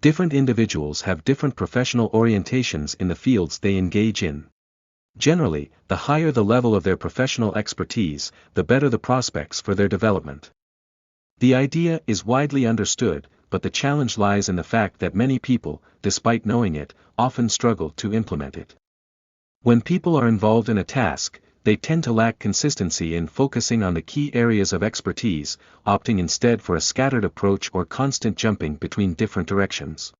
Different individuals have different professional orientations in the fields they engage in. Generally, the higher the level of their professional expertise, the better the prospects for their development. The idea is widely understood, but the challenge lies in the fact that many people, despite knowing it, often struggle to implement it. When people are involved in a task, they tend to lack consistency in focusing on the key areas of expertise, opting instead for a scattered approach or constant jumping between different directions.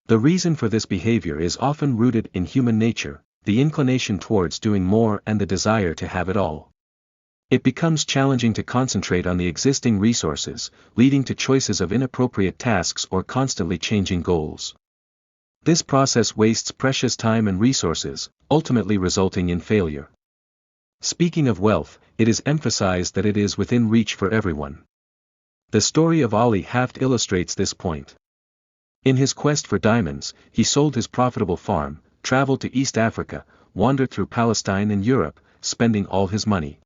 The reason for this behavior is often rooted in human nature, the inclination towards doing more and the desire to have it all. It becomes challenging to concentrate on the existing resources, leading to choices of inappropriate tasks or constantly changing goals. This process wastes precious time and resources, ultimately resulting in failure. Speaking of wealth, it is emphasized that it is within reach for everyone. The story of Ali Haft illustrates this point. In his quest for diamonds, he sold his profitable farm, traveled to East Africa, wandered through Palestine and Europe, spending all his money.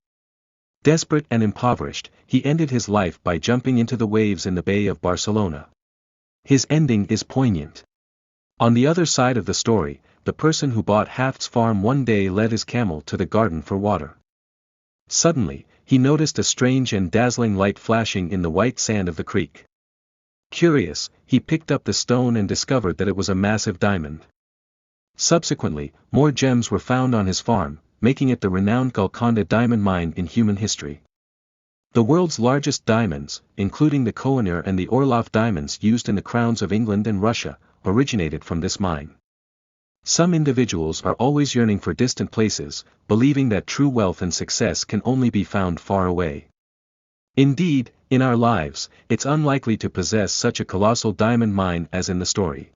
Desperate and impoverished, he ended his life by jumping into the waves in the Bay of Barcelona. His ending is poignant. On the other side of the story, the person who bought Haft's farm one day led his camel to the garden for water. Suddenly, he noticed a strange and dazzling light flashing in the white sand of the creek. Curious, he picked up the stone and discovered that it was a massive diamond. Subsequently, more gems were found on his farm, making it the renowned Golconda diamond mine in human history. The world's largest diamonds, including the Kohinoor and the Orlov diamonds used in the crowns of England and Russia, originated from this mine. Some individuals are always yearning for distant places, believing that true wealth and success can only be found far away. Indeed, in our lives, it's unlikely to possess such a colossal diamond mine as in the story.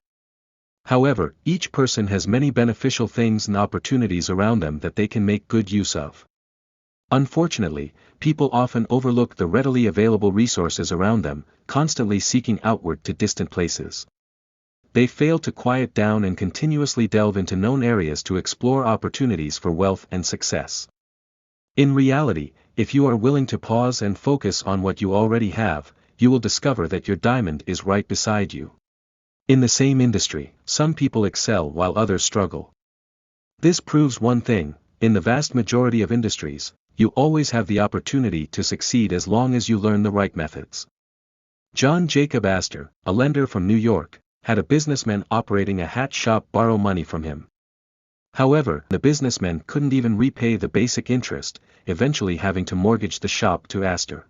However, each person has many beneficial things and opportunities around them that they can make good use of. Unfortunately, people often overlook the readily available resources around them, constantly seeking outward to distant places. They fail to quiet down and continuously delve into known areas to explore opportunities for wealth and success. In reality, if you are willing to pause and focus on what you already have, you will discover that your diamond is right beside you. In the same industry, some people excel while others struggle. This proves one thing: in the vast majority of industries, you always have the opportunity to succeed as long as you learn the right methods. John Jacob Astor, a lender from New York, had a businessman operating a hat shop borrow money from him. However, the businessman couldn't even repay the basic interest, eventually having to mortgage the shop to Astor.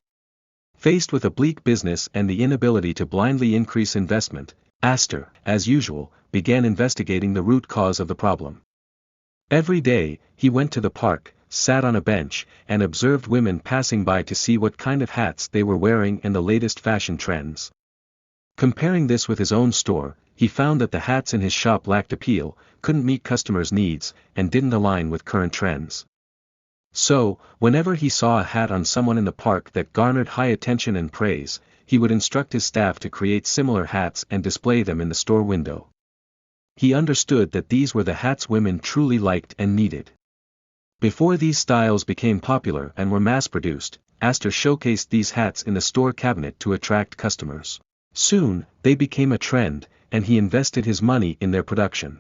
Faced with a bleak business and the inability to blindly increase investment, Astor, as usual, began investigating the root cause of the problem. Every day, he went to the park, sat on a bench, and observed women passing by to see what kind of hats they were wearing and the latest fashion trends. Comparing this with his own store, he found that the hats in his shop lacked appeal, couldn't meet customers' needs, and didn't align with current trends. So, whenever he saw a hat on someone in the park that garnered high attention and praise, he would instruct his staff to create similar hats and display them in the store window. He understood that these were the hats women truly liked and needed. Before these styles became popular and were mass-produced, Astor showcased these hats in the store cabinet to attract customers. Soon, they became a trend, and he invested his money in their production.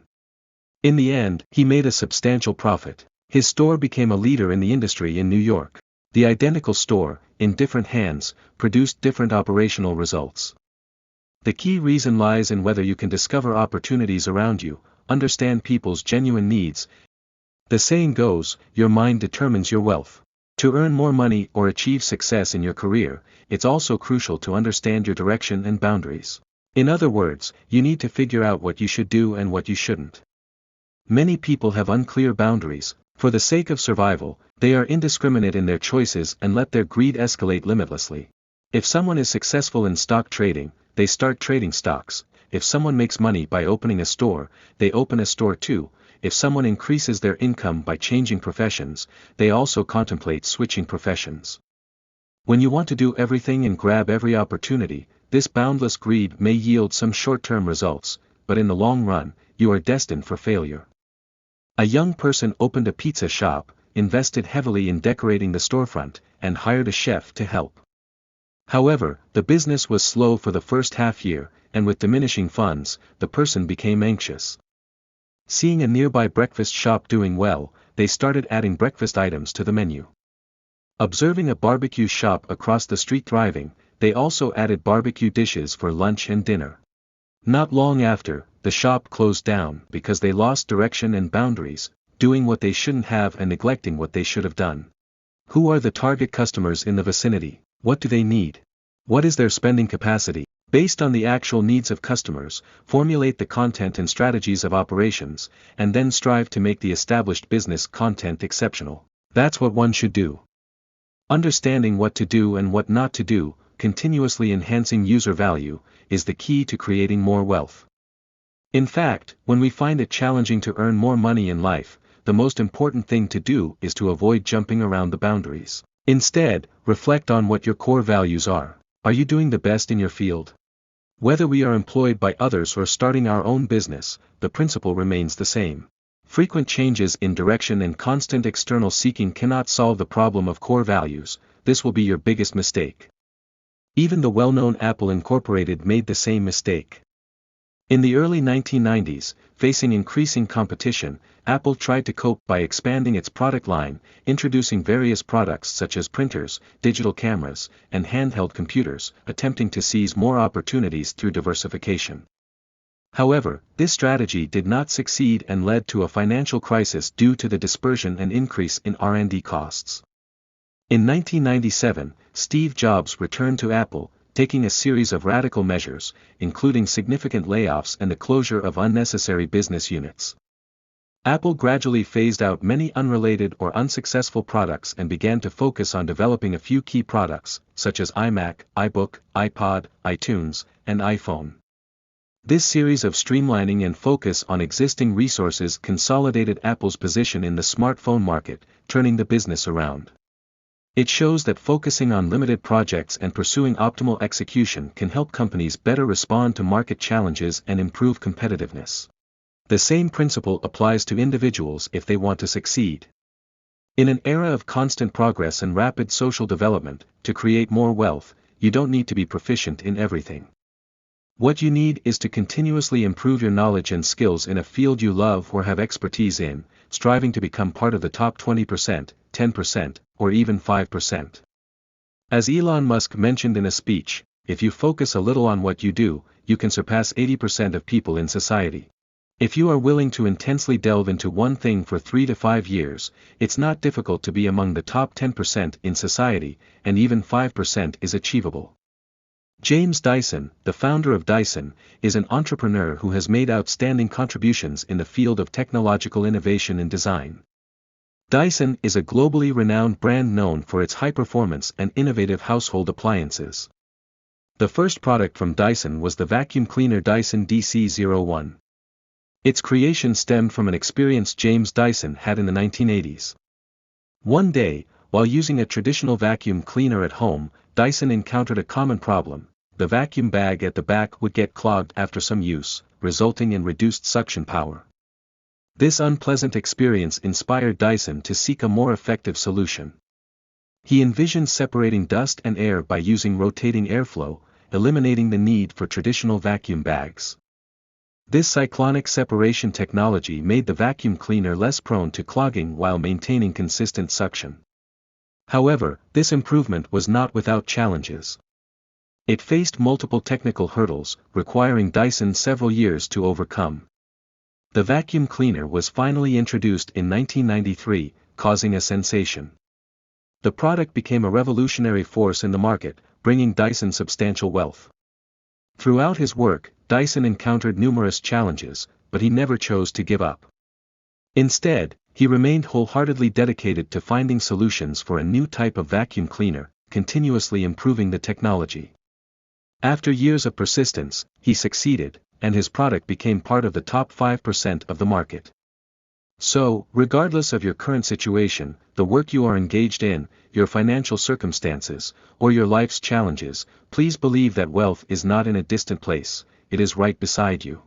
In the end, he made a substantial profit. His store became a leader in the industry in New York. The identical store, in different hands, produced different operational results. The key reason lies in whether you can discover opportunities around you, understand people's genuine needs. The saying goes, your mind determines your wealth. To earn more money or achieve success in your career, it's also crucial to understand your direction and boundaries. In other words, you need to figure out what you should do and what you shouldn't. Many people have unclear boundaries. For the sake of survival, they are indiscriminate in their choices and let their greed escalate limitlessly. If someone is successful in stock trading, they start trading stocks. If someone makes money by opening a store, they open a store too. If someone increases their income by changing professions, they also contemplate switching professions. When you want to do everything and grab every opportunity, this boundless greed may yield some short-term results, but in the long run, you are destined for failure. A young person opened a pizza shop, invested heavily in decorating the storefront, and hired a chef to help. However, the business was slow for the first half year, and with diminishing funds, the person became anxious. Seeing a nearby breakfast shop doing well, they started adding breakfast items to the menu. Observing a barbecue shop across the street thriving, they also added barbecue dishes for lunch and dinner. Not long after, the shop closed down because they lost direction and boundaries, doing what they shouldn't have and neglecting what they should have done. Who are the target customers in the vicinity? What do they need? What is their spending capacity? Based on the actual needs of customers, formulate the content and strategies of operations, and then strive to make the established business content exceptional. That's what one should do. Understanding what to do and what not to do, continuously enhancing user value, is the key to creating more wealth. In fact, when we find it challenging to earn more money in life, the most important thing to do is to avoid jumping around the boundaries. Instead, reflect on what your core values are. Are you doing the best in your field? Whether we are employed by others or starting our own business, the principle remains the same. Frequent changes in direction and constant external seeking cannot solve the problem of core values. This will be your biggest mistake. Even the well-known Apple Incorporated made the same mistake. In the early 1990s, facing increasing competition, Apple tried to cope by expanding its product line, introducing various products such as printers, digital cameras, and handheld computers, attempting to seize more opportunities through diversification. However, this strategy did not succeed and led to a financial crisis due to the dispersion and increase in R&D costs. In 1997, Steve Jobs returned to Apple, taking a series of radical measures, including significant layoffs and the closure of unnecessary business units. Apple gradually phased out many unrelated or unsuccessful products and began to focus on developing a few key products, such as iMac, iBook, iPod, iTunes, and iPhone. This series of streamlining and focus on existing resources consolidated Apple's position in the smartphone market, turning the business around. It shows that focusing on limited projects and pursuing optimal execution can help companies better respond to market challenges and improve competitiveness. The same principle applies to individuals if they want to succeed. In an era of constant progress and rapid social development, to create more wealth, you don't need to be proficient in everything. What you need is to continuously improve your knowledge and skills in a field you love or have expertise in, striving to become part of the top 20%, 10%, or even 5%. As Elon Musk mentioned in a speech, if you focus a little on what you do, you can surpass 80% of people in society. If you are willing to intensely delve into one thing for 3 to 5 years, it's not difficult to be among the top 10% in society, and even 5% is achievable. James Dyson, the founder of Dyson, is an entrepreneur who has made outstanding contributions in the field of technological innovation and design. Dyson is a globally renowned brand known for its high performance and innovative household appliances. The first product from Dyson was the vacuum cleaner Dyson DC-01. Its creation stemmed from an experience James Dyson had in the 1980s. One day, while using a traditional vacuum cleaner at home, Dyson encountered a common problem. The vacuum bag at the back would get clogged after some use, resulting in reduced suction power. This unpleasant experience inspired Dyson to seek a more effective solution. He envisioned separating dust and air by using rotating airflow, eliminating the need for traditional vacuum bags. This cyclonic separation technology made the vacuum cleaner less prone to clogging while maintaining consistent suction. However, this improvement was not without challenges. It faced multiple technical hurdles, requiring Dyson several years to overcome. The vacuum cleaner was finally introduced in 1993, causing a sensation. The product became a revolutionary force in the market, bringing Dyson substantial wealth. Throughout his work, Dyson encountered numerous challenges, but he never chose to give up. Instead, he remained wholeheartedly dedicated to finding solutions for a new type of vacuum cleaner, continuously improving the technology. After years of persistence, he succeeded, and his product became part of the top 5% of the market. So, regardless of your current situation, the work you are engaged in, your financial circumstances, or your life's challenges, please believe that wealth is not in a distant place, it is right beside you.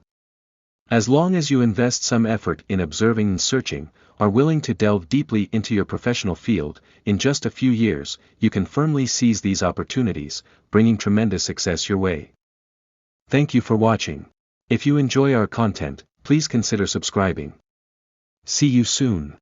As long as you invest some effort in observing and searching, are willing to delve deeply into your professional field, in just a few years, you can firmly seize these opportunities, bringing tremendous success your way. Thank you for watching. If you enjoy our content, please consider subscribing. See you soon.